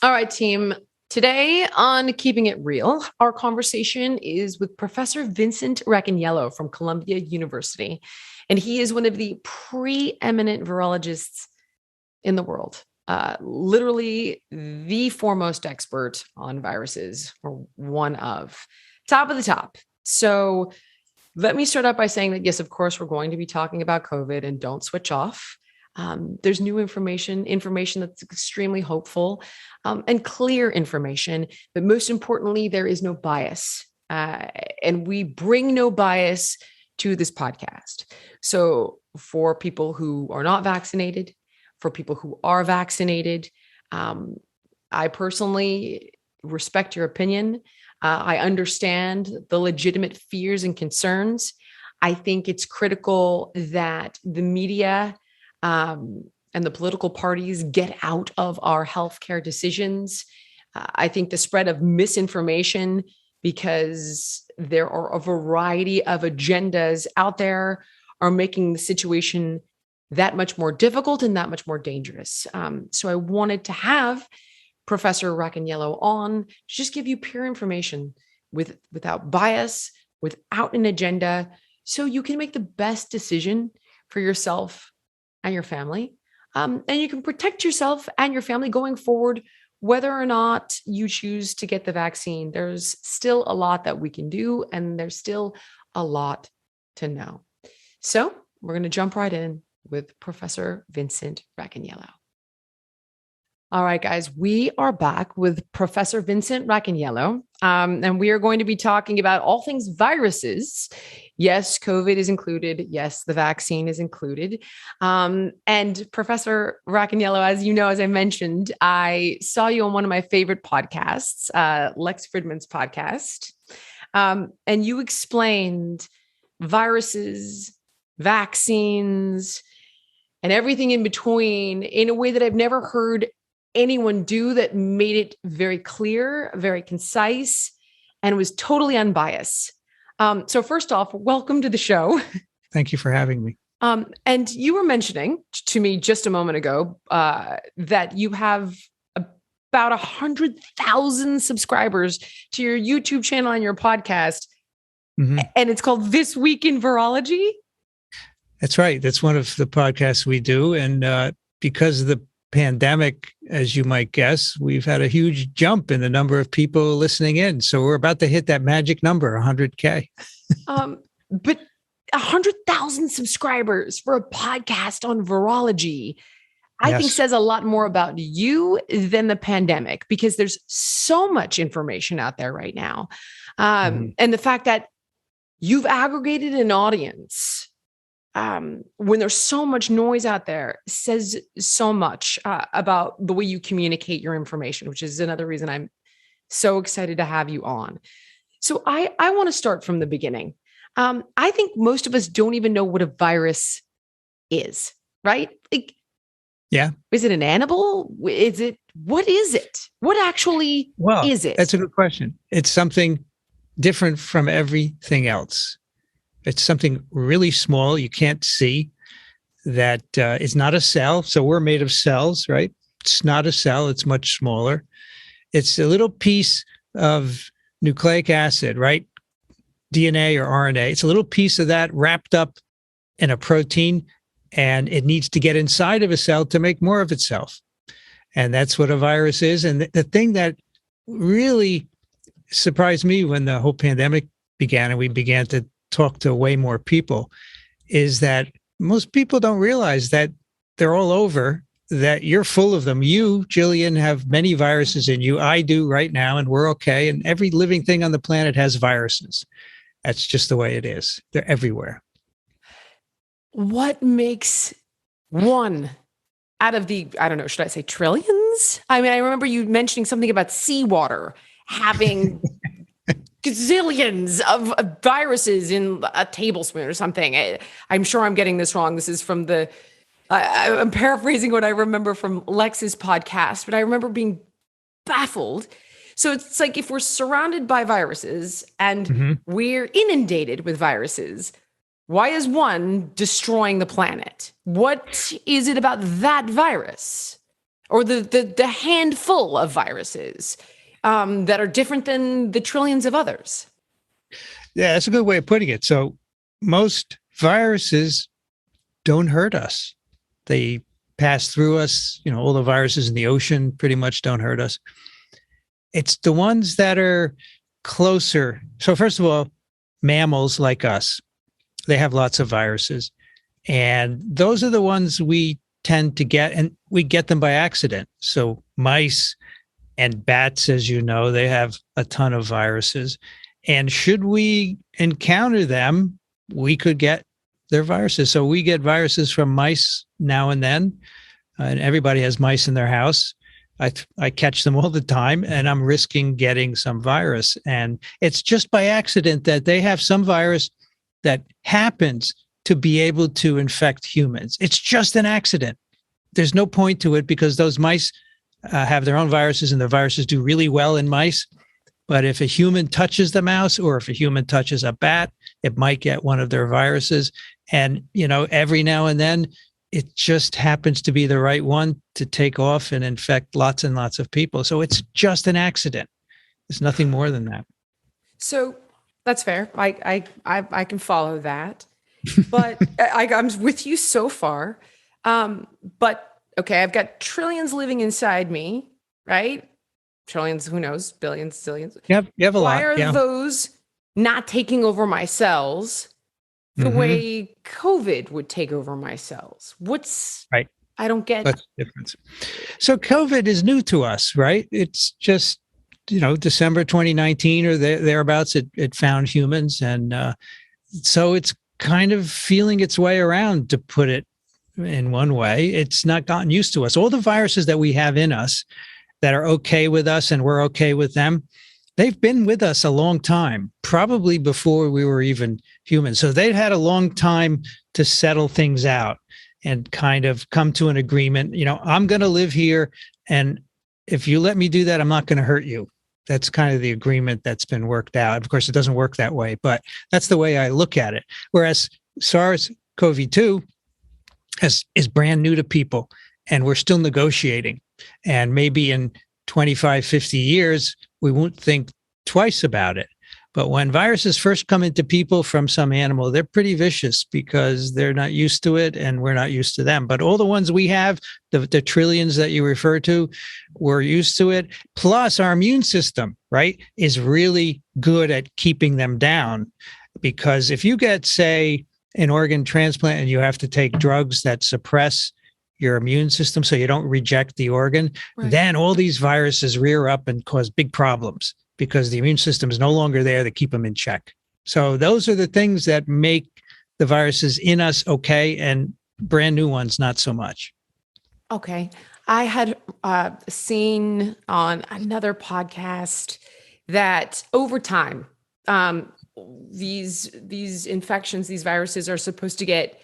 All right, team. Today on Keeping It Real, our conversation is with Professor Vincent Racaniello from Columbia University. And he is one of the preeminent virologists in the world, literally the foremost expert on viruses, or one of top of the top. So let me start out by saying that, yes, of course, we're going to be talking about COVID, and don't switch off. There's new information that's extremely hopeful, and clear information. But most importantly, there is no bias. And we bring no bias to this podcast. So for people who are not vaccinated, for people who are vaccinated, I personally respect your opinion. I understand the legitimate fears and concerns. I think it's critical that the media and the political parties get out of our healthcare decisions. I think the spread of misinformation, because there are a variety of agendas out there, are making the situation that much more difficult and that much more dangerous. So I wanted to have Professor Racaniello on to just give you pure information without bias, without an agenda, so you can make the best decision for yourself and your family. And you can protect yourself and your family going forward, whether or not you choose to get the vaccine. There's still a lot that we can do, and there's still a lot to know. So we're going to jump right in with Professor Vincent Racaniello. All right, guys, we are back with Professor Vincent Racaniello, and we are going to be talking about all things viruses. Yes, COVID is included. Yes, the vaccine is included. And Professor Racaniello, as you know, as I mentioned, I saw you on one of my favorite podcasts, Lex Fridman's podcast, and you explained viruses, vaccines, and everything in between in a way that I've never heard anyone do, that made it very clear, very concise, and was totally unbiased. So first off, welcome to the show. Thank you for having me. And you were mentioning to me just a moment ago that you have about 100,000 subscribers to your YouTube channel and your podcast, and it's called This Week in Virology. That's right. That's one of the podcasts we do. And because of the pandemic, as you might guess, we've had a huge jump in the number of people listening in. So we're about to hit that magic number, 100K. But 100,000 subscribers for a podcast on virology, I think says a lot more about you than the pandemic, because there's so much information out there right now. And the fact that you've aggregated an audience when there's so much noise out there says so much about the way you communicate your information, which is another reason I'm so excited to have you on. So I want to start from the beginning. I think most of us don't even know what a virus is, right? Like, yeah. Is it an animal? What is it? What actually is it? That's a good question. It's something different from everything else. It's something really small you can't see, that is not a cell. So we're made of cells, right? It's not a cell. It's much smaller. It's a little piece of nucleic acid, right? DNA or RNA. It's a little piece of that wrapped up in a protein, and it needs to get inside of a cell to make more of itself. And that's what a virus is. And the thing that really surprised me when the whole pandemic began and we began to talk to way more people is that most people don't realize that they're all over, that you're full of them. You, Jillian, have many viruses in you. I do right now, and we're okay. And every living thing on the planet has viruses. That's just the way it is. They're everywhere. What makes one out of the, I don't know, should I say trillions? I mean, I remember you mentioning something about seawater having gazillions of viruses in a tablespoon or something. I'm sure I'm getting this wrong. This is from I'm paraphrasing what I remember from Lex's podcast, but I remember being baffled. So it's like, if we're surrounded by viruses and we're inundated with viruses, why is one destroying the planet? What is it about that virus or the handful of viruses that are different than the trillions of others? Yeah, that's a good way of putting it. So most viruses don't hurt us. They pass through us. All the viruses in the ocean pretty much don't hurt us. It's the ones that are closer. So first of all, mammals like us, they have lots of viruses. And those are the ones we tend to get, and we get them by accident. So mice and bats, as you know, they have a ton of viruses. And should we encounter them, we could get their viruses. So we get viruses from mice now and then, and everybody has mice in their house. I catch them all the time, and I'm risking getting some virus. And it's just by accident that they have some virus that happens to be able to infect humans. It's just an accident. There's no point to it because those mice have their own viruses, and the viruses do really well in mice. But if a human touches the mouse, or if a human touches a bat, it might get one of their viruses. And, every now and then, it just happens to be the right one to take off and infect lots and lots of people. So it's just an accident. There's nothing more than that. So that's fair. I can follow that, but I'm with you so far. But okay, I've got trillions living inside me, right? Trillions, who knows, billions, zillions. You have a lot. Why are those not taking over my cells the way COVID would take over my cells? What's right? I don't get. That's the difference. So COVID is new to us, right? It's just, December 2019 or thereabouts, it found humans. And so it's kind of feeling its way around, to put it in one way. It's not gotten used to us. All the viruses that we have in us that are okay with us and we're okay with them, they've been with us a long time, probably before we were even human. So they've had a long time to settle things out and kind of come to an agreement. I'm going to live here, and if you let me do that, I'm not going to hurt you. That's kind of the agreement that's been worked out. Of course, it doesn't work that way, but that's the way I look at it. Whereas SARS-CoV-2 is brand new to people, and we're still negotiating. And maybe in 25, 50 years, we won't think twice about it. But when viruses first come into people from some animal, they're pretty vicious because they're not used to it and we're not used to them. But all the ones we have, the trillions that you refer to, we're used to it. Plus our immune system, right, is really good at keeping them down. Because if you get, say, an organ transplant and you have to take drugs that suppress your immune system so you don't reject the organ, right, then all these viruses rear up and cause big problems because the immune system is no longer there to keep them in check. So those are the things that make the viruses in us okay, and brand new ones not so much. Okay. I had seen on another podcast that over time, these infections, these viruses are supposed to get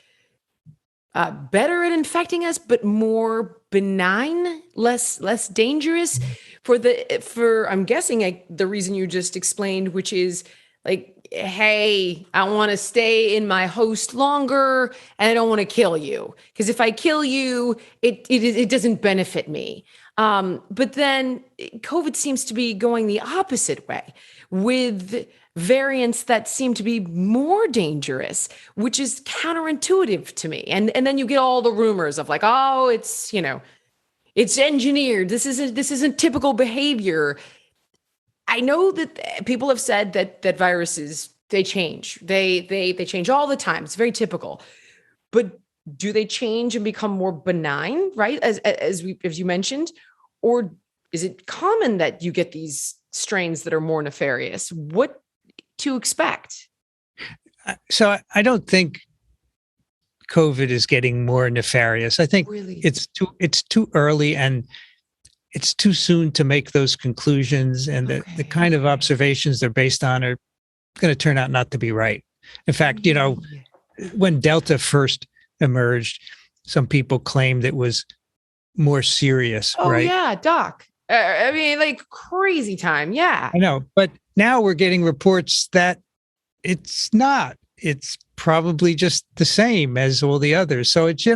better at infecting us, but more benign, less dangerous for I'm guessing the reason you just explained, which is like, hey, I want to stay in my host longer and I don't want to kill you, because if I kill you, it doesn't benefit me. But then COVID seems to be going the opposite way with variants that seem to be more dangerous, which is counterintuitive to me. And then you get all the rumors of like, oh, it's, it's engineered. This isn't typical behavior. I know that people have said that viruses, they change. They change all the time. It's very typical. But do they change and become more benign, right? As you mentioned, or is it common that you get these strains that are more nefarious? What to expect? So I don't think COVID is getting more nefarious. I think really? It's too early and it's too soon to make those conclusions. And the kind of observations they're based on are going to turn out not to be right. In fact, when Delta first emerged, some people claimed it was more serious, right? Oh, yeah, Doc. I mean, like crazy time. Yeah. I know. But now we're getting reports that it's not. It's probably just the same as all the others. So it's,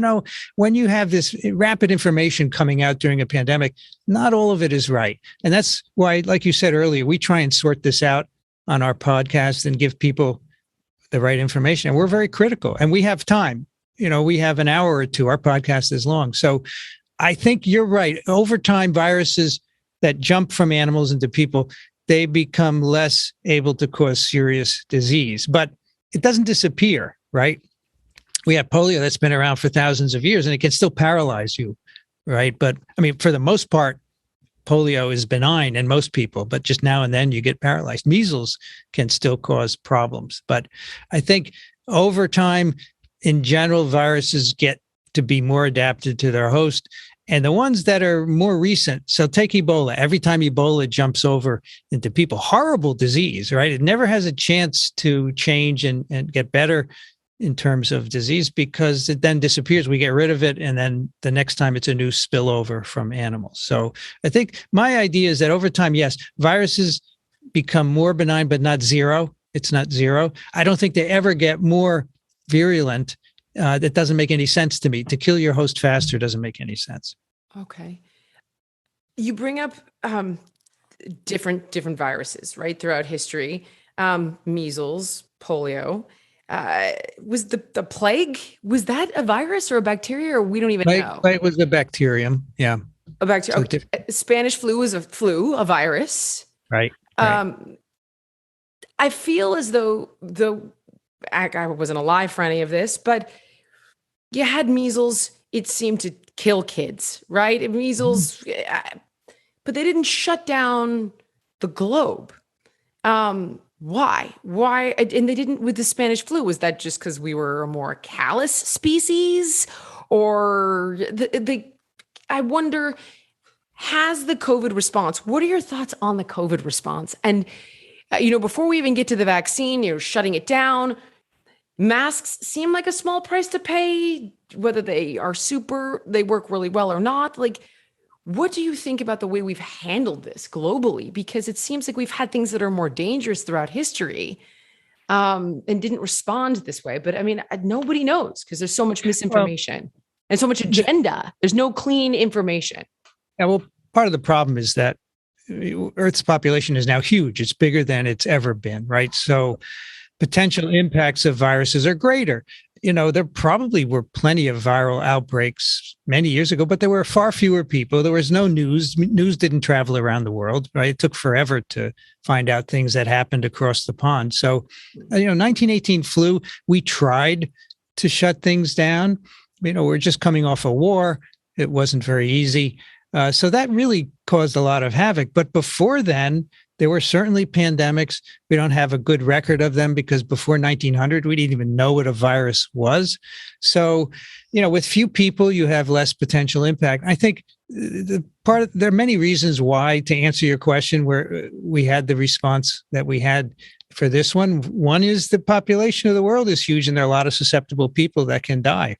when you have this rapid information coming out during a pandemic, not all of it is right. And that's why, like you said earlier, we try and sort this out on our podcast and give people the right information. And we're very critical, and we have time. We have an hour or two. Our podcast is long. So I think you're right. Over time, viruses that jump from animals into people, they become less able to cause serious disease, but it doesn't disappear, right? We have polio that's been around for thousands of years, and it can still paralyze you, right? But I mean, for the most part, polio is benign in most people, but just now and then you get paralyzed. Measles can still cause problems. But I think over time, in general, viruses get to be more adapted to their host. And the ones that are more recent, so take Ebola. Every time Ebola jumps over into people, horrible disease, right? It never has a chance to change and get better in terms of disease because it then disappears. We get rid of it, and then the next time it's a new spillover from animals. So I think my idea is that over time, yes, viruses become more benign, but not zero. It's not zero. I don't think they ever get more virulent. That doesn't make any sense to me. To kill your host faster doesn't make any sense. Okay. You bring up different viruses, right, throughout history. Measles, polio. Was the plague, was that a virus or a bacteria, or we don't even know? It was a bacterium. Yeah. A bacteria. So okay. Spanish flu was a virus. Right. I feel as though I wasn't alive for any of this, but you had measles. It seemed to kill kids, right? Measles, but they didn't shut down the globe. Why? And they didn't with the Spanish flu. Was that just because we were a more callous species? Or I wonder, has the COVID response, what are your thoughts on the COVID response? And, before we even get to the vaccine, shutting it down, masks seem like a small price to pay, whether they work really well or not. Like, what do you think about the way we've handled this globally? Because it seems like we've had things that are more dangerous throughout history and didn't respond this way. But I mean, nobody knows because there's so much misinformation and so much agenda. There's no clean information. Yeah, well, part of the problem is that Earth's population is now huge. It's bigger than it's ever been, right? So potential impacts of viruses are greater. There probably were plenty of viral outbreaks many years ago, but there were far fewer people. There was no news. News didn't travel around the world, right? It took forever to find out things that happened across the pond. So, 1918 flu, we tried to shut things down. We're just coming off a war. It wasn't very easy. So that really caused a lot of havoc. But before then, there were certainly pandemics. We don't have a good record of them because before 1900, we didn't even know what a virus was. So, with few people, you have less potential impact. I think there are many reasons why, to answer your question, where we had the response that we had for this one. One is the population of the world is huge, and there are a lot of susceptible people that can die.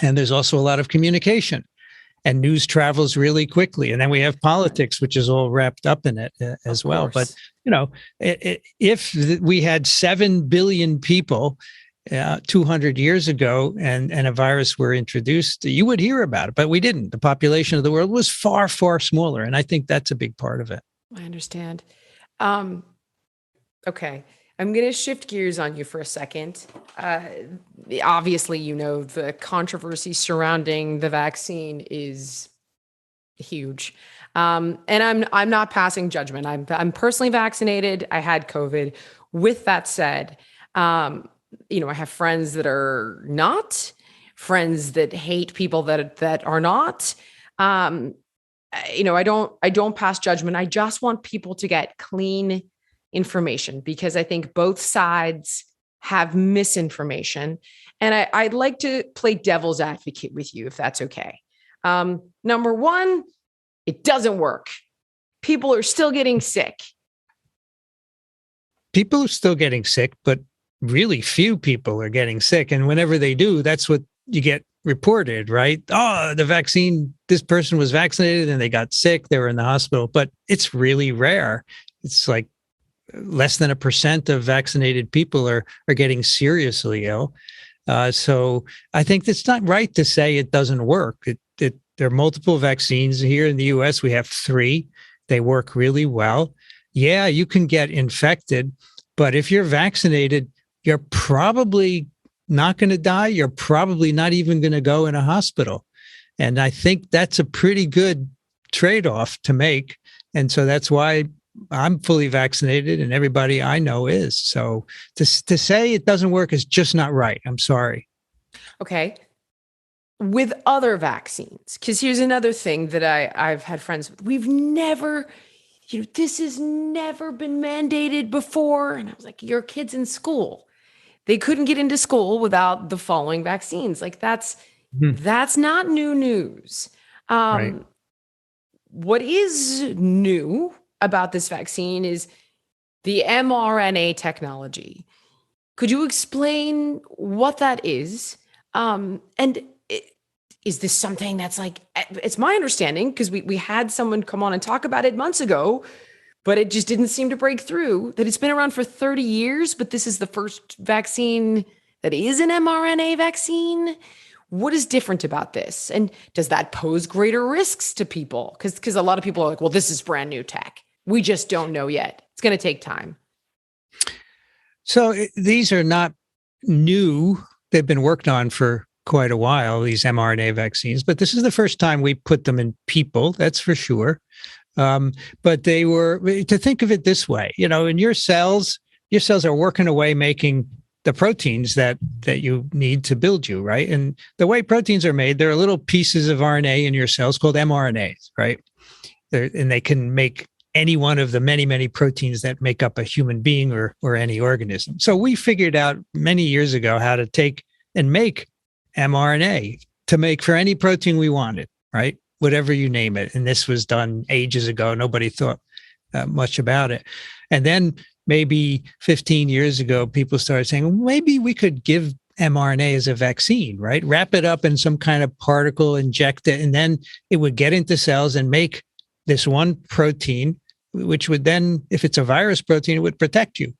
And there's also a lot of communication. And news travels really quickly. And then we have politics, which is all wrapped up in it as well. But, if we had 7 billion people 200 years ago and a virus were introduced, you would hear about it. But we didn't. The population of the world was far, far smaller. And I think that's a big part of it. I understand. Okay. I'm going to shift gears on you for a second. Obviously, the controversy surrounding the vaccine is huge. And I'm not passing judgment. I'm personally vaccinated. I had COVID. With that said, I have friends that are not, friends that hate people that are not. I don't pass judgment. I just want people to get clean information because I think both sides have misinformation. And I'd like to play devil's advocate with you, if that's okay. Number one, it doesn't work. People are still getting sick. People are still getting sick, but really few people are getting sick. And whenever they do, that's what you get reported, right? Oh, the vaccine, this person was vaccinated and they got sick. They were in the hospital, but it's really rare. It's like less than 1% of vaccinated people are getting seriously ill. So I think it's not right to say it doesn't work. There are multiple vaccines here in the US. We have 3. They work really well. Yeah, you can get infected, but if you're vaccinated, you're probably not going to die. You're probably not even going to go in a hospital. And I think that's a pretty good trade-off to make. And so that's why I'm fully vaccinated and everybody I know is. So to say it doesn't work is just not right. I'm sorry. Okay. With other vaccines, because here's another thing that I've had friends with. We've never, this has never been mandated before. And I was like, your kid's in school. They couldn't get into school without the following vaccines. Like that's not new news. Right. What is new about this vaccine is the mRNA technology. Could you explain what that is? Is this something that's like, it's my understanding, because we had someone come on and talk about it months ago, but it just didn't seem to break through, that it's been around for 30 years, but this is the first vaccine that is an mRNA vaccine. What is different about this? And does that pose greater risks to people? Because a lot of people are like, well, this is brand new tech. We just don't know yet. It's going to take time. So these are not new. They've been worked on for quite a while, these mRNA vaccines, but this is the first time we put them in people, that's for sure. But they were, to think of it this way, in your cells are working away making the proteins that you need to build you, right? And the way proteins are made, there are little pieces of RNA in your cells called mRNAs, right? And they can make any one of the many, many proteins that make up a human being or any organism. So we figured out many years ago how to take and make mRNA to make for any protein we wanted, right? Whatever you name it. And this was done ages ago. Nobody thought much about it. And then maybe 15 years ago, people started saying, well, maybe we could give mRNA as a vaccine, right? Wrap it up in some kind of particle, inject it, and then it would get into cells and make this one protein, which would then, if it's a virus protein, it would protect you.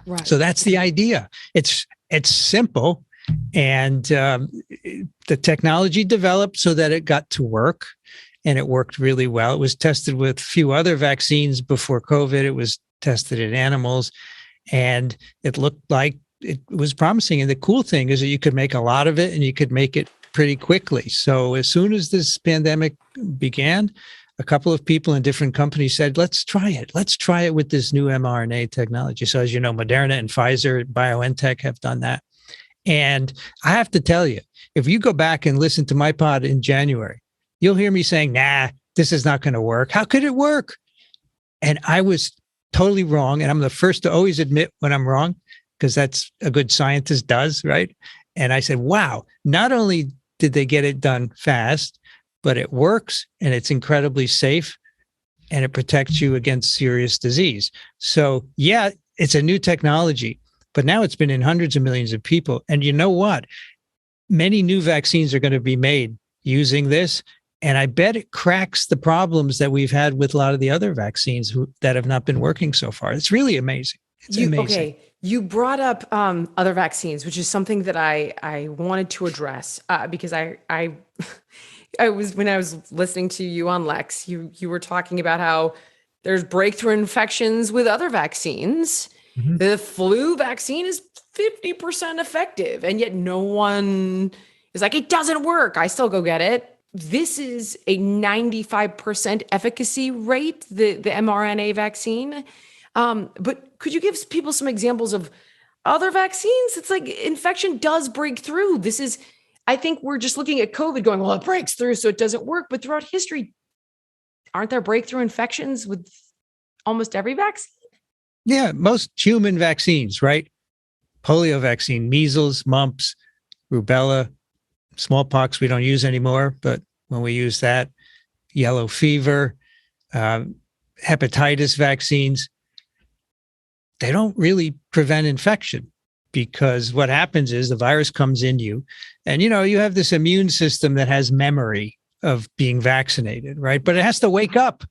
Right. So that's the idea. It's simple. And the technology developed so that it got to work, and it worked really well. It was tested with a few other vaccines before COVID. It was tested in animals, and it looked like it was promising. And the cool thing is that you could make a lot of it, and you could make it pretty quickly. So as soon as this pandemic began, a couple of people in different companies said, let's try it. Let's try it with this new mRNA technology. So as you know, Moderna and Pfizer, BioNTech have done that. And I have to tell you, if you go back and listen to my pod in January, you'll hear me saying, nah, this is not going to work. How could it work? And I was totally wrong. And I'm the first to always admit when I'm wrong, because that's a good scientist does, right? And I said, wow, not only did they get it done fast, but it works and it's incredibly safe and it protects you against serious disease. So yeah, it's a new technology. But now it's been in hundreds of millions of people. And you know what? Many new vaccines are going to be made using this. And I bet it cracks the problems that we've had with a lot of the other vaccines that have not been working so far. It's really amazing. It's amazing. Okay. You brought up other vaccines, which is something that I wanted to address because I was, when I was listening to you on Lex, you were talking about how there's breakthrough infections with other vaccines. Mm-hmm. The flu vaccine is 50% effective, and yet no one is like, it doesn't work. I still go get it. This is a 95% efficacy rate, the mRNA vaccine. But could you give people some examples of other vaccines? It's like infection does break through. I think we're just looking at COVID going, well, it breaks through, so it doesn't work. But throughout history, aren't there breakthrough infections with almost every vaccine? Yeah, most human vaccines, right? Polio vaccine, measles, mumps, rubella, smallpox we don't use anymore, but when we use that, yellow fever, hepatitis vaccines, they don't really prevent infection, because what happens is the virus comes in you and, you have this immune system that has memory of being vaccinated, right? But it has to wake up.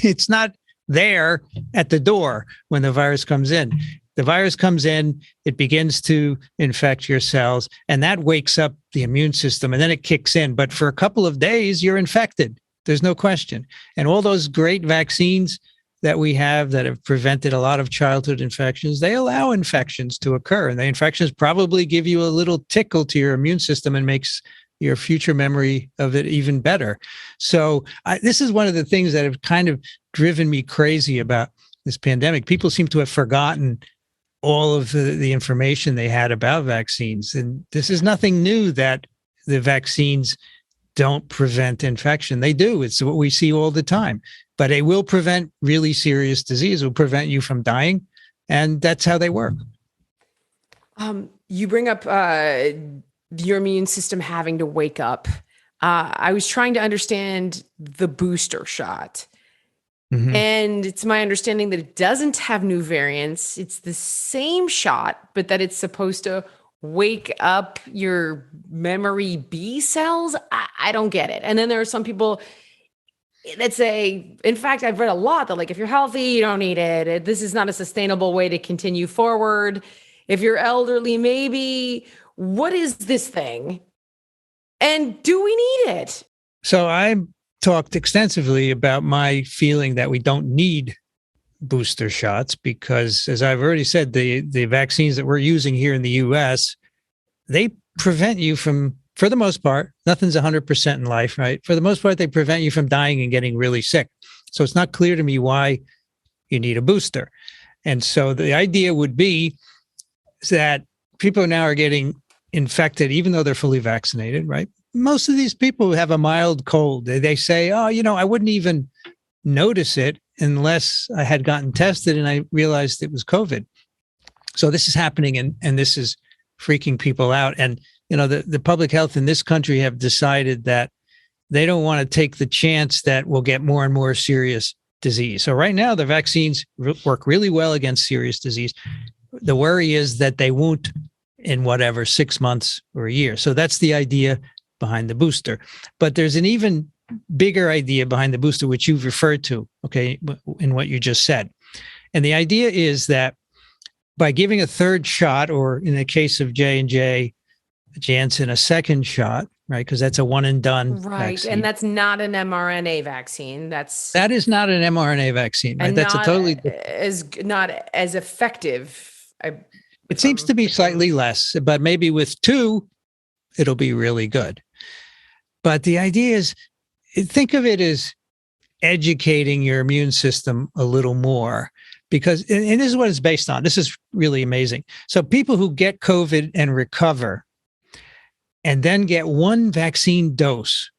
It's not there at the door when the virus comes in. The virus comes in, it begins to infect your cells, and that wakes up the immune system, and then it kicks in. But for a couple of days, you're infected. There's no question. And all those great vaccines that we have that have prevented a lot of childhood infections, they allow infections to occur. And the infections probably give you a little tickle to your immune system and makes your future memory of it even better. So this is one of the things that have kind of driven me crazy about this pandemic. People seem to have forgotten all of the information they had about vaccines. And this is nothing new that the vaccines don't prevent infection. They do. It's what we see all the time. But it will prevent really serious disease. It will prevent you from dying. And that's how they work. You bring up your immune system having to wake up. I was trying to understand the booster shot. Mm-hmm. And it's my understanding that it doesn't have new variants. It's the same shot, but that it's supposed to wake up your memory B cells. I don't get it. And then there are some people that say, in fact, I've read a lot that like, if you're healthy, you don't need it. This is not a sustainable way to continue forward. If you're elderly, maybe. What is this thing? And do we need it? So I talked extensively about my feeling that we don't need booster shots because, as I've already said, the vaccines that we're using here in the US, they prevent you from, for the most part, nothing's 100% in life, right? For the most part, they prevent you from dying and getting really sick. So it's not clear to me why you need a booster. And so the idea would be that people now are getting infected, even though they're fully vaccinated, right? Most of these people have a mild cold. They say, oh, I wouldn't even notice it unless I had gotten tested and I realized it was COVID. So this is happening and this is freaking people out. And, the public health in this country have decided that they don't want to take the chance that we'll get more and more serious disease. So right now, the vaccines work really well against serious disease. The worry is that they won't in 6 months or a year. So that's the idea behind the booster. But there's an even bigger idea behind the booster, which you've referred to, okay, in what you just said. And the idea is that by giving a third shot, or in the case of J&J, Janssen, a second shot, right? Because that's a one and done vaccine. And that's not an mRNA vaccine. That is not an mRNA vaccine, right? That's not as effective. It seems to be slightly less, but maybe with 2, it'll be really good. But the idea is, think of it as educating your immune system a little more, because, and this is what it's based on. This is really amazing. So people who get COVID and recover and then get one vaccine dose,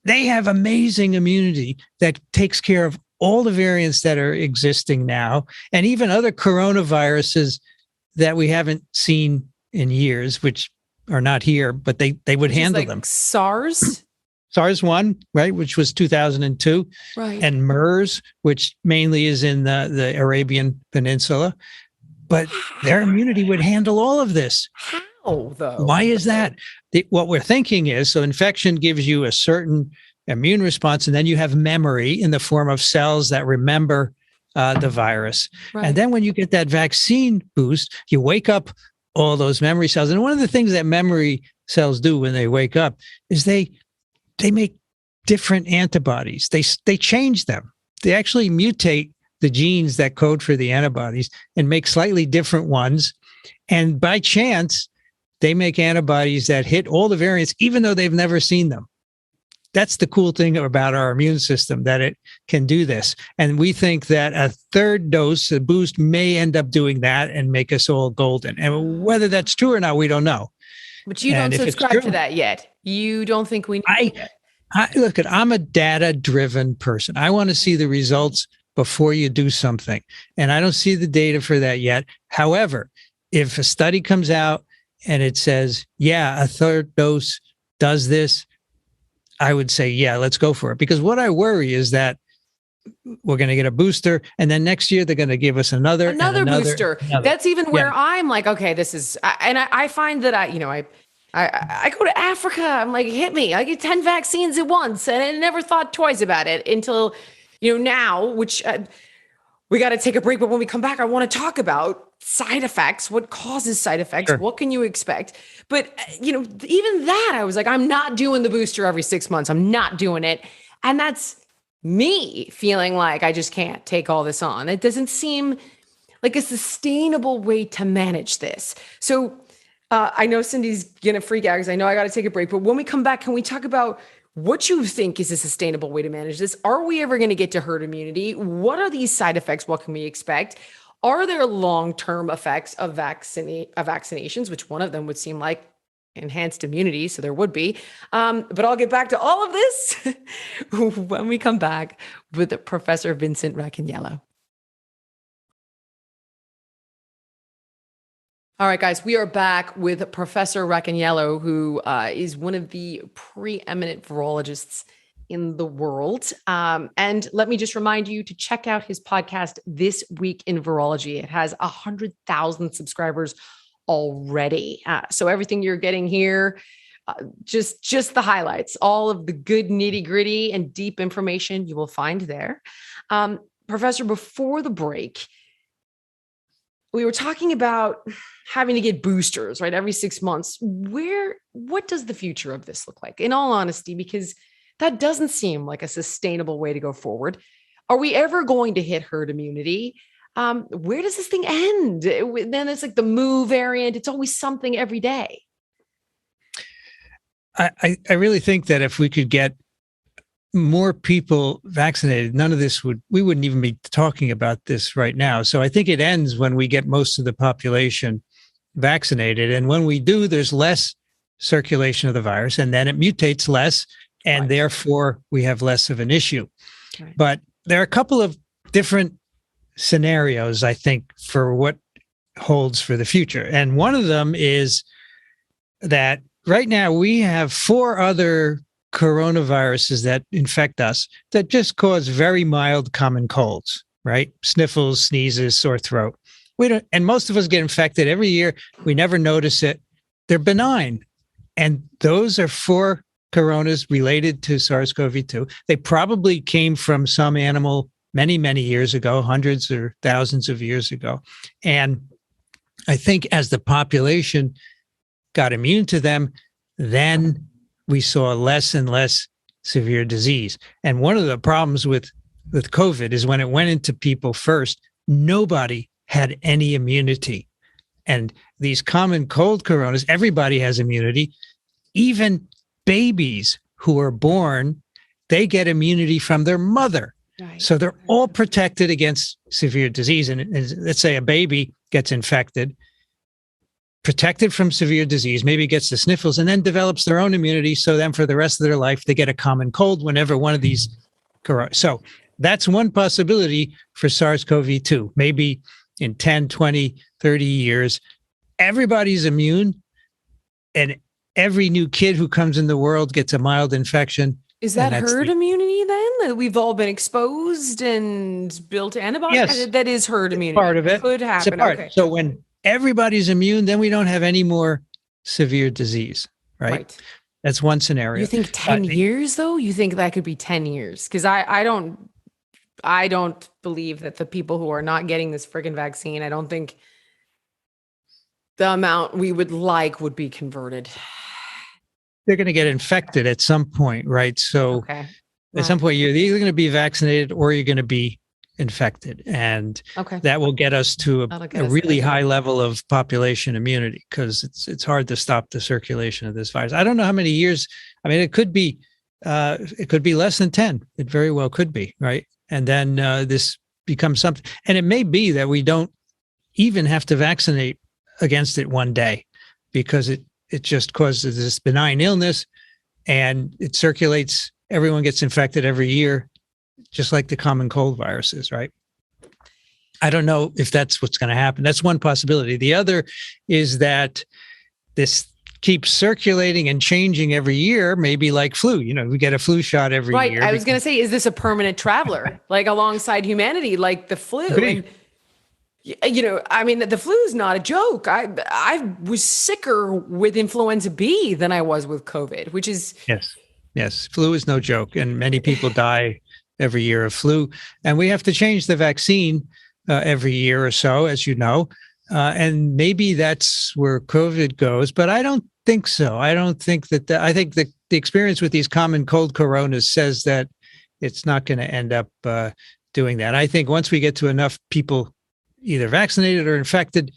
they have amazing immunity that takes care of all the variants that are existing now, and even other coronaviruses that we haven't seen in years, which are not here, but they would handle them. SARS-1, right, which was 2002, right, and MERS, which mainly is in the Arabian Peninsula. But their immunity would handle all of this. How, though? Why is that? What we're thinking is, so infection gives you a certain immune response, and then you have memory in the form of cells that remember the virus. Right. And then when you get that vaccine boost, you wake up all those memory cells. And one of the things that memory cells do when they wake up is they make different antibodies. They change them. They actually mutate the genes that code for the antibodies and make slightly different ones. And by chance, they make antibodies that hit all the variants, even though they've never seen them. That's the cool thing about our immune system, that it can do this. And we think that a third dose, a boost, may end up doing that and make us all golden. And whether that's true or not, we don't know. But you don't subscribe to that yet. You don't think we need it. Look, I'm a data-driven person. I want to see the results before you do something. And I don't see the data for that yet. However, if a study comes out and it says, yeah, a third dose does this, I would say, yeah, let's go for it. Because what I worry is that we're going to get a booster, and then next year they're going to give us another booster. That's even where I'm like, okay, this is, and I find that I go to Africa. I'm like, hit me. I get 10 vaccines at once, and I never thought twice about it until, now, which we got to take a break. But when we come back, I want to talk about side effects. What causes side effects? Sure. What can you expect? But, even that, I was like, I'm not doing the booster every 6 months. I'm not doing it. And that's me feeling like I just can't take all this on. It doesn't seem like a sustainable way to manage this. So I know Cindy's going to freak out because I know I got to take a break. But when we come back, can we talk about what you think is a sustainable way to manage this? Are we ever going to get to herd immunity? What are these side effects? What can we expect? Are there long-term effects of vaccinations, which one of them would seem like enhanced immunity? So there would be. But I'll get back to all of this when we come back with Professor Vincent Racaniello. All right, guys, we are back with Professor Racaniello, who is one of the preeminent virologists in the world. And let me just remind you to check out his podcast, This Week in Virology. It has 100,000 subscribers already. So everything you're getting here, just the highlights, all of the good nitty gritty and deep information you will find there. Professor, before the break, we were talking about having to get boosters, right? Every 6 months. What does the future of this look like? In all honesty, because that doesn't seem like a sustainable way to go forward. Are we ever going to hit herd immunity? Where does this thing end? Then it's like the Mu variant. It's always something every day. I really think that if we could get more people vaccinated, we wouldn't even be talking about this right now. So I think it ends when we get most of the population vaccinated. And when we do, there's less circulation of the virus, and then it mutates less, and therefore we have less of an issue. Right. But there are a couple of different scenarios, I think, for what holds for the future. And one of them is that right now we have 4 other coronaviruses that infect us that just cause very mild common colds, right? Sniffles, sneezes, sore throat. And most of us get infected every year. We never notice it. They're benign. And those are 4 coronas related to SARS-CoV-2. They probably came from some animal many, many years ago, hundreds or thousands of years ago. And I think as the population got immune to them, then we saw less and less severe disease. And one of the problems with COVID is when it went into people first, nobody had any immunity. And these common cold coronas, everybody has immunity. Even babies who are born, they get immunity from their mother. Right. So they're all protected against severe disease. And let's say a baby gets infected, protected from severe disease, maybe gets the sniffles, and then develops their own immunity. So then for the rest of their life, they get a common cold whenever one of these. So that's one possibility for SARS-CoV-2. Maybe in 10, 20, 30 years, everybody's immune, and every new kid who comes in the world gets a mild infection. Is that herd immunity then? That we've all been exposed and built antibodies? Yes. That is herd immunity. Part of it. Could happen. Okay. So when everybody's immune, then we don't have any more severe disease, right? That's one scenario. You think 10 years though? You think that could be 10 years? Because I don't believe that the people who are not getting this friggin' vaccine, I don't think the amount we would like would be converted. They're going to get infected at some point, right? So at some point, you're either going to be vaccinated or you're going to be infected. And that will get us to a really high level of population immunity, because it's hard to stop the circulation of this virus. I don't know how many years. I mean, it could be less than 10. It very well could be, right? And then this becomes something. And it may be that we don't even have to vaccinate against it one day, because it just causes this benign illness and it circulates. Everyone gets infected every year, just like the common cold viruses, right? I don't know if that's what's going to happen. That's one possibility. The other is that this keeps circulating and changing every year, maybe like flu. We get a flu shot every year. Right. I was going to say, is this a permanent traveler, like alongside humanity, like the flu? And, I mean, the flu is not a joke. I was sicker with influenza B than I was with COVID, which is... Yes. Flu is no joke. And many people die every year of flu. And we have to change the vaccine every year or so, as you know. And maybe that's where COVID goes, but I don't think so. I don't think that. I think the experience with these common cold coronas says that it's not going to end up doing that. I think once we get to enough people either vaccinated or infected,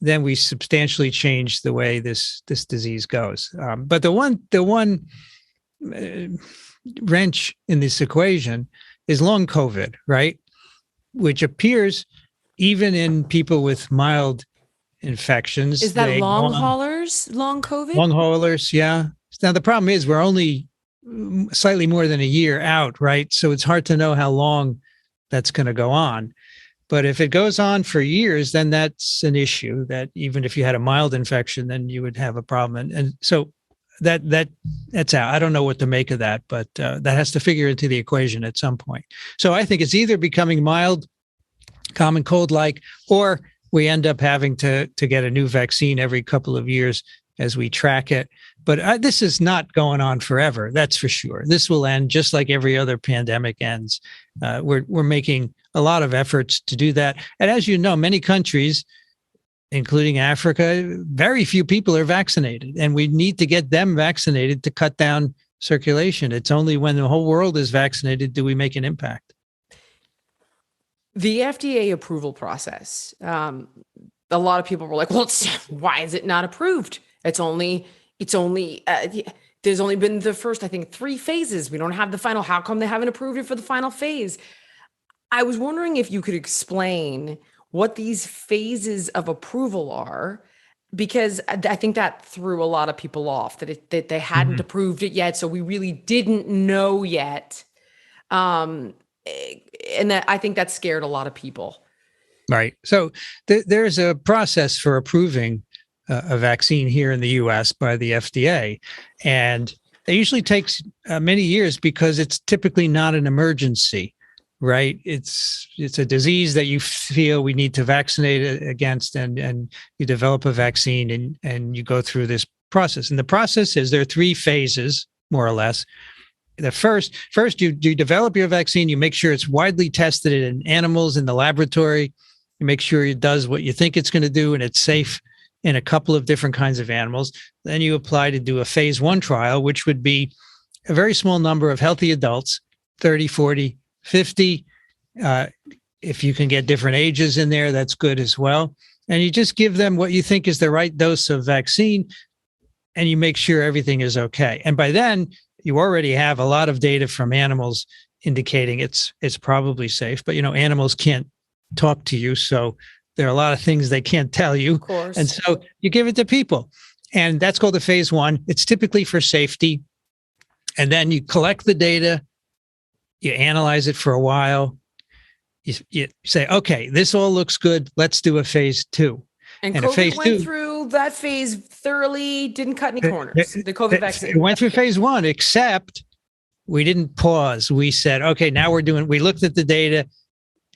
then we substantially change the way this disease goes. But the one wrench in this equation is long COVID, right? Which appears even in people with mild infections. Is that long haulers, long COVID? Long haulers, yeah. Now, the problem is we're only slightly more than a year out, right? So it's hard to know how long that's going to go on. But if it goes on for years, then that's an issue that even if you had a mild infection, then you would have a problem. And so that's out. I don't know what to make of that, but that has to figure into the equation at some point. So I think it's either becoming mild, common cold-like, or we end up having to get a new vaccine every couple of years as we track it. But this is not going on forever. That's for sure. This will end just like every other pandemic ends. We're making a lot of efforts to do that. And as you know, many countries, including Africa, very few people are vaccinated, and we need to get them vaccinated to cut down circulation. It's only when the whole world is vaccinated do we make an impact. The FDA approval process. A lot of people were like, well, why is it not approved? There's only been the first, I think, 3 phases. We don't have the final. How come they haven't approved it for the final phase? I was wondering if you could explain what these phases of approval are, because I think that threw a lot of people off, that they hadn't approved it yet. So we really didn't know yet. And that I think that scared a lot of people. Right. So there's a process for approving a vaccine here in the U.S. by the FDA. And it usually takes many years because it's typically not an emergency, right? It's a disease that you feel we need to vaccinate against, and you develop a vaccine and you go through this process. And the process is there are 3 phases, more or less. The first you develop your vaccine, you make sure it's widely tested in animals in the laboratory, you make sure it does what you think it's going to do, and it's safe in a couple of different kinds of animals. Then you apply to do a phase 1 trial, which would be a very small number of healthy adults, 30, 40, 50. If you can get different ages in there, that's good as well. And you just give them what you think is the right dose of vaccine, and you make sure everything is okay. And by then, you already have a lot of data from animals indicating it's probably safe. But, animals can't talk to you, so there are a lot of things they can't tell you. Of course. And so you give it to people. And that's called the phase 1. It's typically for safety. And then you collect the data, you analyze it for a while, you say, okay, this all looks good. Let's do a phase 2. And COVID phase went through that phase thoroughly, didn't cut any corners. The COVID vaccine. It went through phase 1, except we didn't pause. We said, okay, now we looked at the data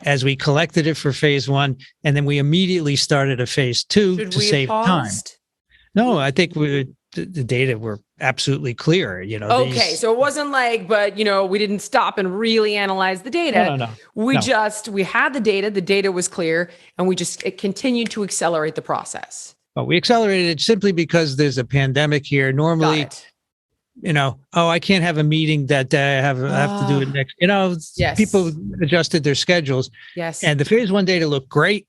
as we collected it for phase 1, and then we immediately started a phase 2 to save time. No, I think the data were absolutely clear. Okay, so it wasn't like, but we didn't stop and really analyze the data. No. We had the data was clear, and it continued to accelerate the process. Well, we accelerated it simply because there's a pandemic here. Normally, I can't have a meeting that day. I have to do it next. Yes. People adjusted their schedules. Yes. And the phase 1 data looked great.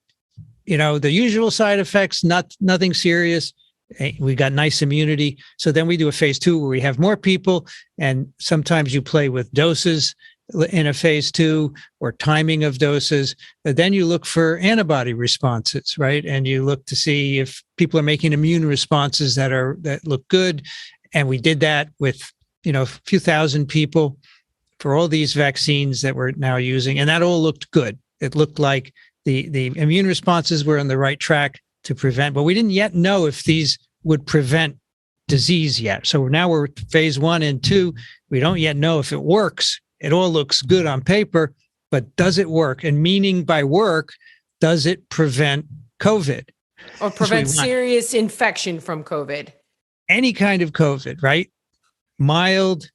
The usual side effects, nothing serious. We got nice immunity. So then we do a phase 2 where we have more people, and sometimes you play with doses in a phase 2 or timing of doses. But then you look for antibody responses, right? And you look to see if people are making immune responses that look good. And we did that with, a few thousand people for all these vaccines that we're now using. And that all looked good. It looked like the immune responses were on the right track to prevent, but we didn't yet know if these would prevent disease yet. So now we're phase 1 and 2. We don't yet know if it works. It all looks good on paper, but does it work? And meaning by work, does it prevent COVID? Or prevent serious infection from COVID? Any kind of COVID, right? Mild,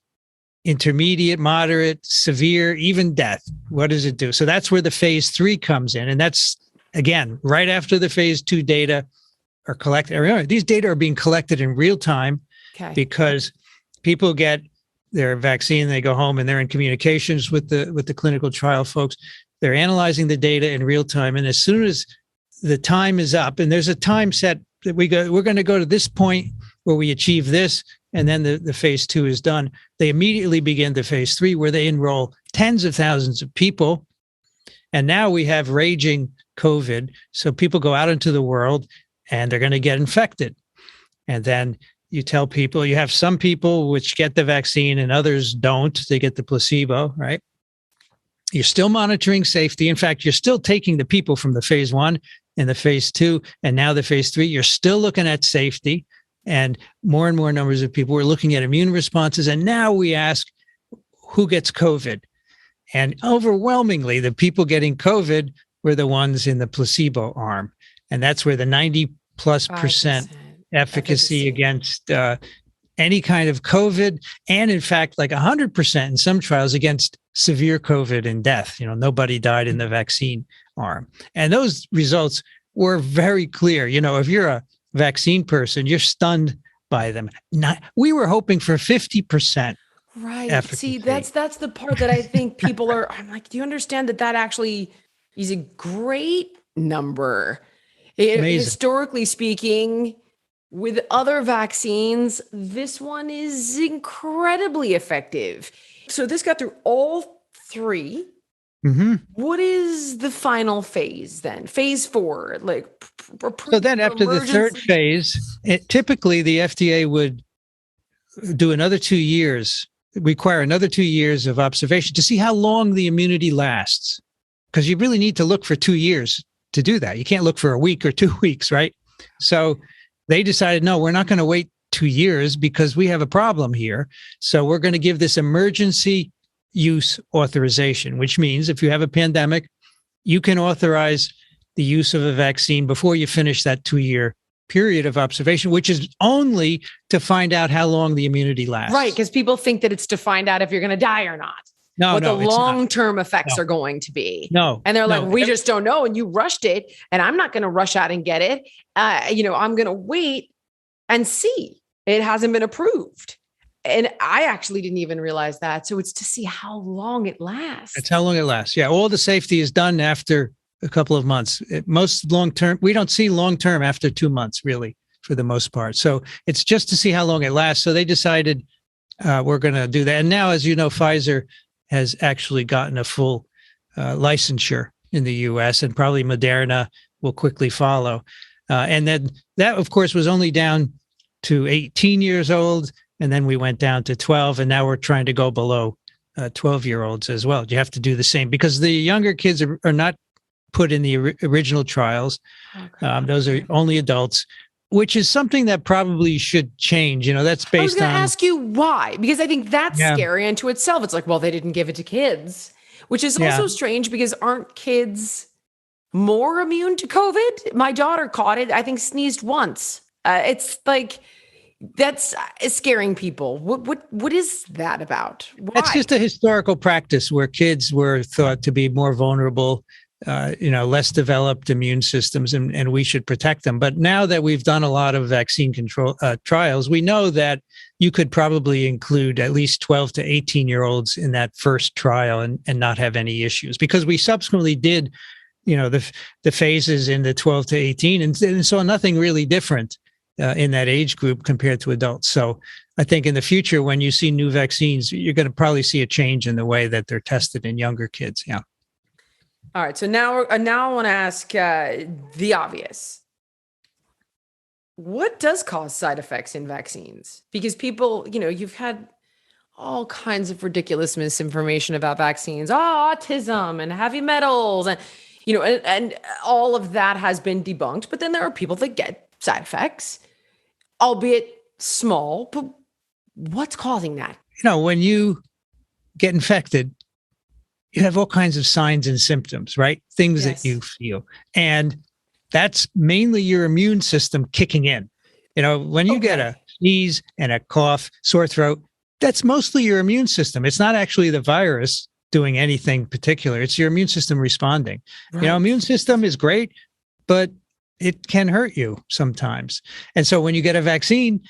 intermediate, moderate, severe, even death. What does it do? So that's where the phase 3 comes in. And that's, again, right after the phase 2 data are collected. Remember, these data are being collected in real time because people get their vaccine, they go home and they're in communications with the clinical trial folks. They're analyzing the data in real time. And as soon as the time is up, and there's a time set that we're going to go to this point where we achieve this, and then the phase 2 is done, they immediately begin the phase 3 where they enroll tens of thousands of people. And now we have raging COVID. So people go out into the world and they're going to get infected. And then you tell people, you have some people which get the vaccine and others don't. They get the placebo, right? You're still monitoring safety. In fact, you're still taking the people from the phase 1 and the phase 2 and now the phase 3. You're still looking at safety, and more numbers of people. We're looking at immune responses. And now we ask who gets COVID. And overwhelmingly, the people getting COVID were the ones in the placebo arm. And that's where the 90+% efficacy against any kind of COVID, and in fact, like 100% in some trials against severe COVID and death. Nobody died in the vaccine arm. And those results were very clear. If you're a vaccine person, you're stunned by them. We were hoping for 50%. Right. Efficacy. See, that's the part that I think people are, I'm like, do you understand that actually is a great number? Historically speaking, with other vaccines, this one is incredibly effective. So this got through all 3. Mm-hmm. What is the final phase then? Phase 4, so then after the third phase, typically the FDA would do another 2 years, require another 2 years of observation to see how long the immunity lasts. Because you really need to look for 2 years to do that. You can't look for a week or 2 weeks, right? So they decided, no, we're not going to wait 2 years because we have a problem here. So we're going to give this emergency use authorization, which means if you have a pandemic, you can authorize the use of a vaccine before you finish that 2-year period of observation, which is only to find out how long the immunity lasts. Right, because people think that it's to find out if you're going to die or not. What the long-term effects are going to be. And they're like, we just don't know. And you rushed it, and I'm not going to rush out and get it. I'm going to wait and see. It hasn't been approved. And I actually didn't even realize that. So it's to see how long it lasts. It's how long it lasts. Yeah. All the safety is done after a couple of months. Most long-term, we don't see long-term after 2 months, really, for the most part. So it's just to see how long it lasts. So they decided we're going to do that. And now, as you know, Pfizer has actually gotten a full licensure in the US, and probably Moderna will quickly follow. And then that, of course, was only down to 18 years old. And then we went down to 12, and now we're trying to go below 12-year-olds as well. You have to do the same because the younger kids are not put in the original trials. Those are only adults, which is something that probably should change. That's based on... I was going to ask you why, because I think that's scary unto itself. It's like, well, they didn't give it to kids, which is also strange because aren't kids more immune to COVID? My daughter caught it, I think sneezed once. It's like... That's scaring people. What is that about? Why? That's just a historical practice where kids were thought to be more vulnerable, less developed immune systems, and we should protect them. But now that we've done a lot of vaccine control trials, we know that you could probably include at least 12 to 18-year-olds in that first trial and not have any issues, because we subsequently did, the phases in the 12 to 18 and saw nothing really different in that age group compared to adults. So I think in the future, when you see new vaccines, you're going to probably see a change in the way that they're tested in younger kids. Yeah. All right. So now I want to ask the obvious. What does cause side effects in vaccines? Because people, you've had all kinds of ridiculous misinformation about vaccines, autism and heavy metals, and, and all of that has been debunked. But then there are people that get side effects, albeit small, but what's causing that? When you get infected, you have all kinds of signs and symptoms, right? Things that you feel. And that's mainly your immune system kicking in. When you get a sneeze and a cough, sore throat, That's mostly your immune system. It's not actually the virus doing anything particular. It's your immune system responding. Right. Immune system is great, but it can hurt you sometimes. And so when you get a vaccine,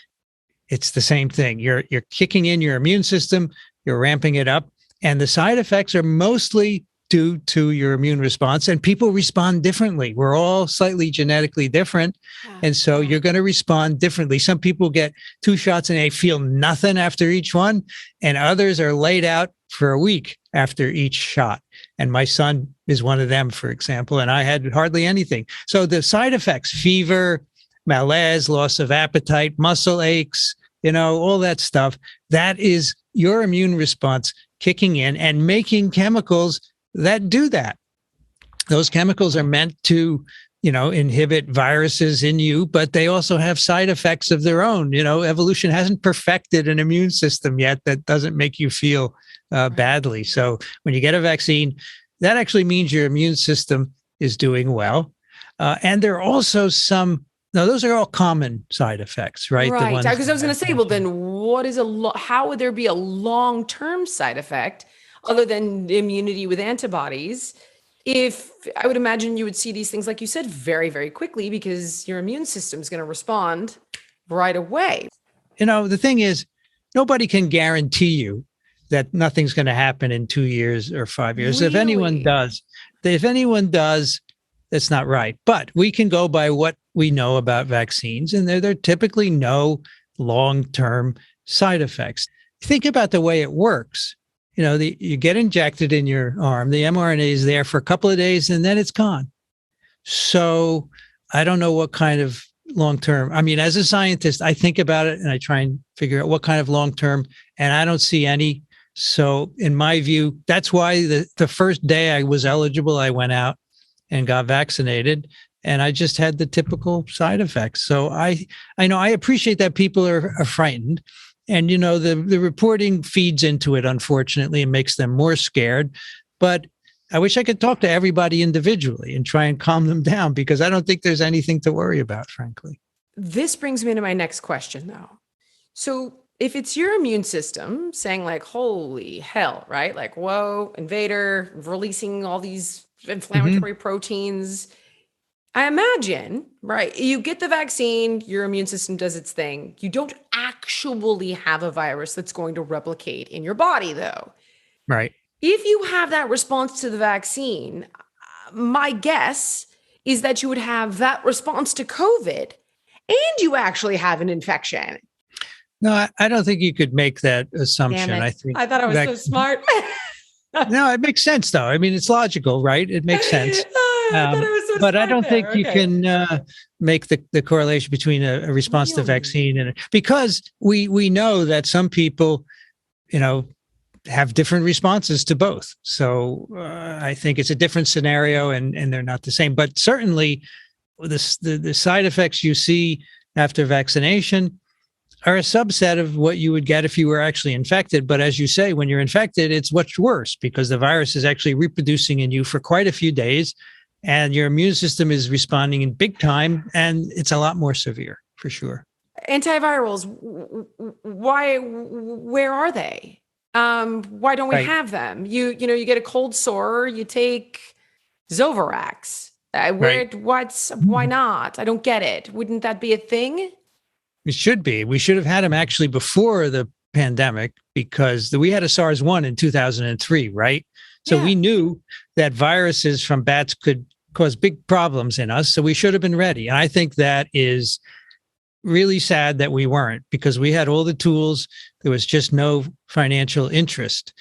it's the same thing. You're kicking in your immune system, you're ramping it up, and the side effects are mostly due to your immune response. And people respond differently. We're all slightly genetically different. And so you're going to respond differently. Some people get 2 shots and they feel nothing after each one, and others are laid out for a week after each shot. And my son is one of them, for example, and I had hardly anything. So the side effects, fever, malaise, loss of appetite, muscle aches, all that stuff, that is your immune response kicking in and making chemicals that do that. Those chemicals are meant to, inhibit viruses in you, but they also have side effects of their own. Evolution hasn't perfected an immune system yet that doesn't make you feel badly. So when you get a vaccine, that actually means your immune system is doing well. And there are also those are all common side effects, right? Right. Because I was going to say, well, then what is how would there be a long-term side effect other than immunity with antibodies? If I would imagine you would see these things, like you said, very, very quickly because your immune system is going to respond right away. The thing is, nobody can guarantee you that nothing's going to happen in 2 years or 5 years. Really? If anyone does, that's not right. But we can go by what we know about vaccines, and there are typically no long-term side effects. Think about the way it works. You get injected in your arm, the mRNA is there for a couple of days, and then it's gone. So I don't know what kind of long-term, as a scientist, I think about it and I try and figure out what kind of long-term, and I don't see any. So in my view, that's why the first day I was eligible, I went out and got vaccinated, and I just had the typical side effects. So I know I appreciate that people are frightened. And, the reporting feeds into it, unfortunately, and makes them more scared. But I wish I could talk to everybody individually and try and calm them down, because I don't think there's anything to worry about, frankly. This brings me to my next question, though. So if it's your immune system saying like, holy hell, right? Like, whoa, invader, releasing all these inflammatory proteins. I imagine, right? You get the vaccine, your immune system does its thing. You don't actually have a virus that's going to replicate in your body, though. Right. If you have that response to the vaccine, my guess is that you would have that response to COVID and you actually have an infection. No, I don't think you could make that assumption. I thought I was so smart. No, it makes sense, though. It's logical, right? It makes sense. But I don't think you can make the correlation between a response to vaccine because we know that some people, have different responses to both. So I think it's a different scenario and they're not the same. But certainly the side effects you see after vaccination are a subset of what you would get if you were actually infected. But as you say, when you're infected, it's much worse because the virus is actually reproducing in you for quite a few days and your immune system is responding in big time, and it's a lot more severe for sure. Antivirals, where are they? Why don't we have them? You get a cold sore, you take Zovirax. Why not? I don't get it. Wouldn't that be a thing? It should be. We should have had them actually before the pandemic because we had a SARS-1 in 2003, right? So we knew that viruses from bats could cause big problems in us. So we should have been ready. And I think that is really sad that we weren't because we had all the tools. There was just no financial interest.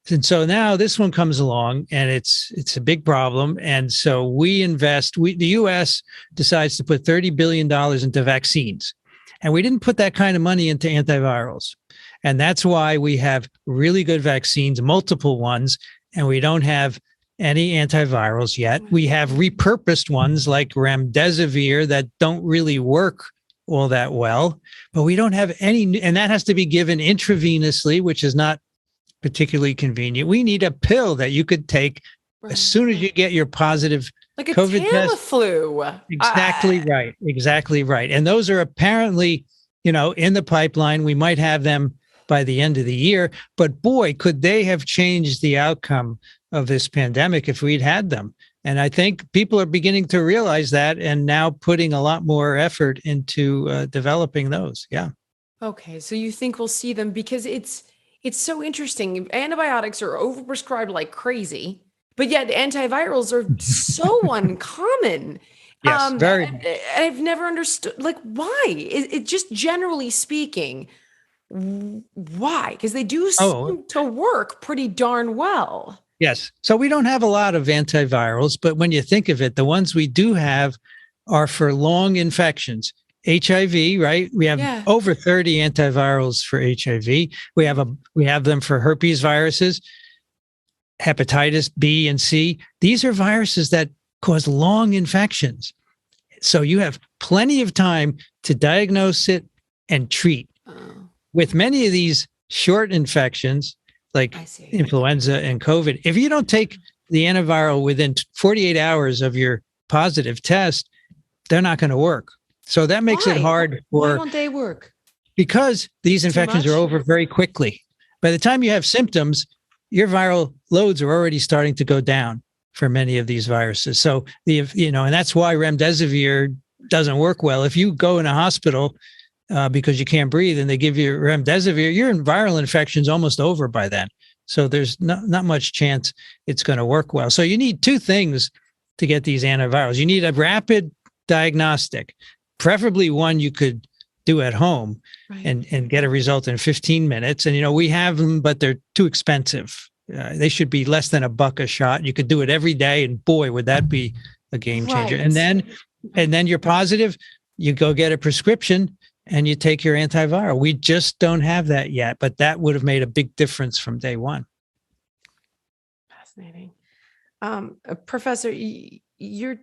And so now this one comes along and it's a big problem. And so we invest, the US decides to put $30 billion into vaccines. And we didn't put that kind of money into antivirals. And that's why we have really good vaccines, multiple ones, and we don't have any antivirals yet. We have repurposed ones like remdesivir that don't really work all that well, but we don't have any, and that has to be given intravenously, which is not particularly convenient. We need a pill that you could take as soon as you get your positive like a COVID Tamiflu. Test. Exactly right. Exactly right. And those are apparently, in the pipeline. We might have them by the end of the year. But boy, could they have changed the outcome of this pandemic if we'd had them. And I think people are beginning to realize that and now putting a lot more effort into developing those. Yeah. Okay, so you think we'll see them because it's so interesting. Antibiotics are overprescribed like crazy, but yet antivirals are so uncommon. Yes, very. I've never understood, like, why? It just generally speaking, why? Because they do seem to work pretty darn well. Yes. So we don't have a lot of antivirals, but when you think of it, the ones we do have are for long infections. HIV, right? We have over 30 antivirals for HIV. We have them for herpes viruses, hepatitis B and C. These are viruses that cause long infections. So you have plenty of time to diagnose it and treat. With many of these short infections, like influenza and COVID, if you don't take the antiviral within 48 hours of your positive test, they're not going to work. So that makes it hard. Why don't they work? Because these infections are over very quickly. By the time you have symptoms, your viral loads are already starting to go down for many of these viruses. So and that's why remdesivir doesn't work well. If you go in a hospital because you can't breathe and they give you remdesivir, your viral infection's almost over by then. So there's not much chance it's going to work well. So you need two things to get these antivirals. You need a rapid diagnostic, preferably one you could do at home and get a result in 15 minutes. And, we have them, but they're too expensive. They should be less than $1 a shot. You could do it every day. And boy, would that be a game changer. And then you're positive, you go get a prescription and you take your antiviral. We just don't have that yet, but that would have made a big difference from day one. Fascinating. Professor, you're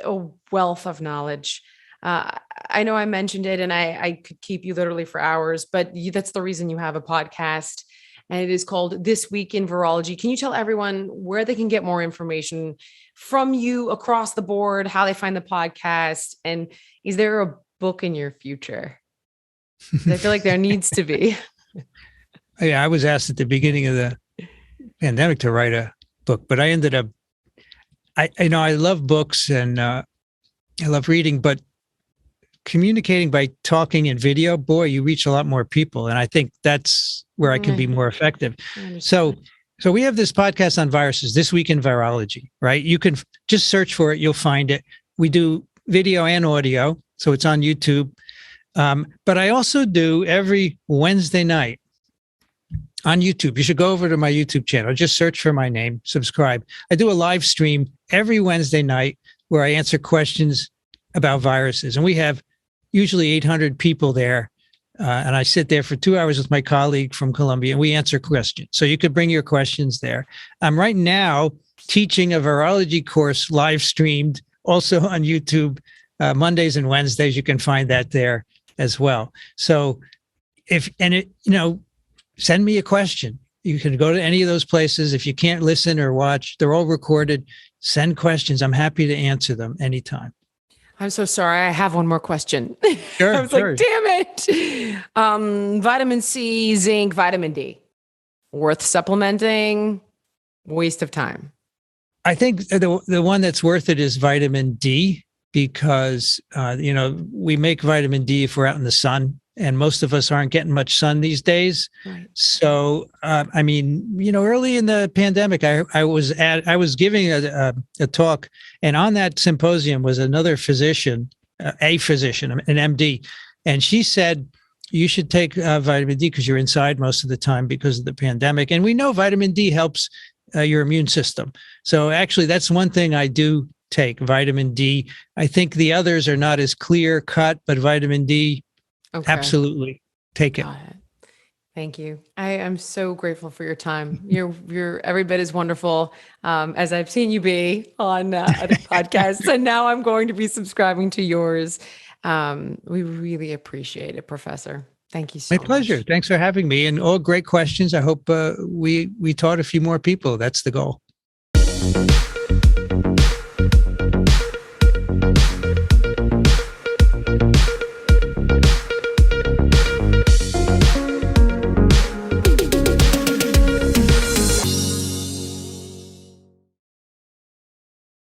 a wealth of knowledge. I know I mentioned it and I could keep you literally for hours, but that's the reason you have a podcast, and it is called This Week in Virology. Can you tell everyone where they can get more information from you across the board, how they find the podcast, and is there a book in your future? I feel like there needs to be. Yeah, I was asked at the beginning of the pandemic to write a book, but I ended up, I love books and I love reading, but communicating by talking and video, boy, you reach a lot more people. And I think that's where I can be more effective. So we have this podcast on viruses, This Week in Virology, right? You can just search for it. You'll find it. We do video and audio, so it's on YouTube. But I also do every Wednesday night on YouTube. You should go over to my YouTube channel. Just search for my name, subscribe. I do a live stream every Wednesday night where I answer questions about viruses. And we have usually 800 people there. And I sit there for 2 hours with my colleague from Columbia and we answer questions. So you could bring your questions there. I'm right now teaching a virology course live streamed also on YouTube Mondays and Wednesdays. You can find that there as well. So send me a question. You can go to any of those places. If you can't listen or watch, they're all recorded. Send questions. I'm happy to answer them anytime. I'm so sorry. I have one more question. Sure, I was like, damn it. Vitamin C, zinc, vitamin D. Worth supplementing? Waste of time. I think the one that's worth it is vitamin D because, we make vitamin D if we're out in the sun. And most of us aren't getting much sun these days. Right. So, early in the pandemic, I was giving a talk, and on that symposium was another physician, an MD, and she said, you should take vitamin D because you're inside most of the time because of the pandemic. And we know vitamin D helps your immune system. So actually, that's one thing I do take, vitamin D. I think the others are not as clear cut, but vitamin D, okay. Absolutely. Take it. Thank you. I am so grateful for your time. You're every bit as wonderful as I've seen you be on other podcasts. And now I'm going to be subscribing to yours. We really appreciate it, Professor. Thank you so much. My pleasure. Thanks for having me. And all great questions. I hope we taught a few more people. That's the goal.